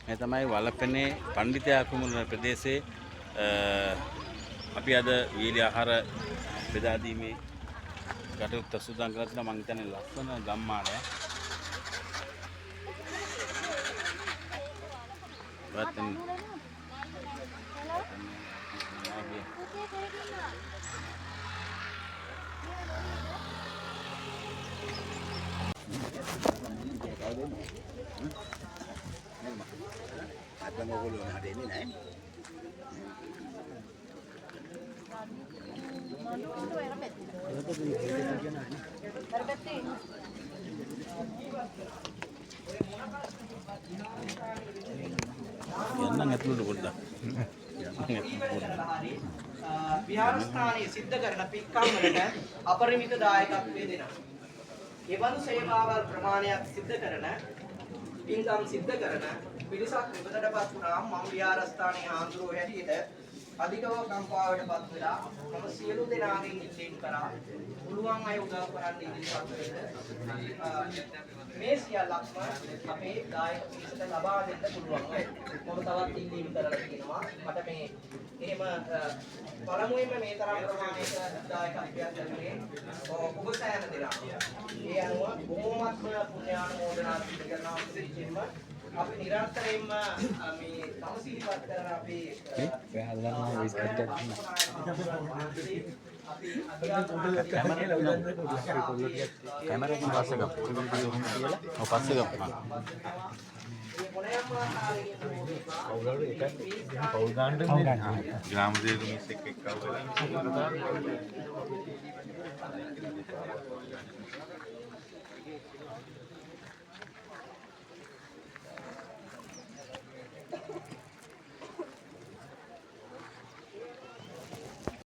මේ තමයි වලපනේ පණ්ඩිතයා කුමරුන ප්‍රදේශයේ අපි අද වීලි ආහාර බෙදා දීමේ කටයුත්ත සූදානම් කරලා තියෙනවා. මම හිතන්නේ ලස්සන ගම්මානයක්. වත්තන් Abang ngolo hari ini naik. යන්න ඇතුළට පොඩ්ඩක්. විහාරස්ථානයේ සිද්ධ කරන පින්කම් වලට අපරිමිත දායකත්වය දෙනවා. ඒ බඳු සේවාවල් ප්‍රමාණයක් සිද්ධ කරන පින්කම් සිද්ධ කරන පිරිසක් විපතටපත් වුණාම මම විහාරස්ථානයේ ආඳුරෝ හැටියට අධිකව කම්පාවටපත් වෙලා මම සියලු දෙනාගෙන් ඉල්ලීම් කරා පුළුවන් අය උදව් කරන්න ඉදිරිපත් වෙන්න මේ සියල්ලක්ම අපේ දායක පිරිසට ලබා දෙන්න පුළුවන් වෙයි. මම තවත් ඉල්ලීම් කරලා තියෙනවා. මට මේ එහෙම පළමුවෙන්ම මේ තරම් ප්‍රමාණයක දායකත්වයක් ලැබුණේ ඔබ සෑම දෙනා. ඒ අනුව බොහොමත්ම පුණ්‍යානුමෝදනා සිදු කරනවා විශේෂයෙන්ම අපි නිරන්තරයෙන්ම මේ තමසිලිපත් කරන අපේ කැමරාවෙන් පස්සේ ගමු. ඔව් පස්සේ ගමු. ග්‍රාම දේශ මිස් එක්ක එක්කව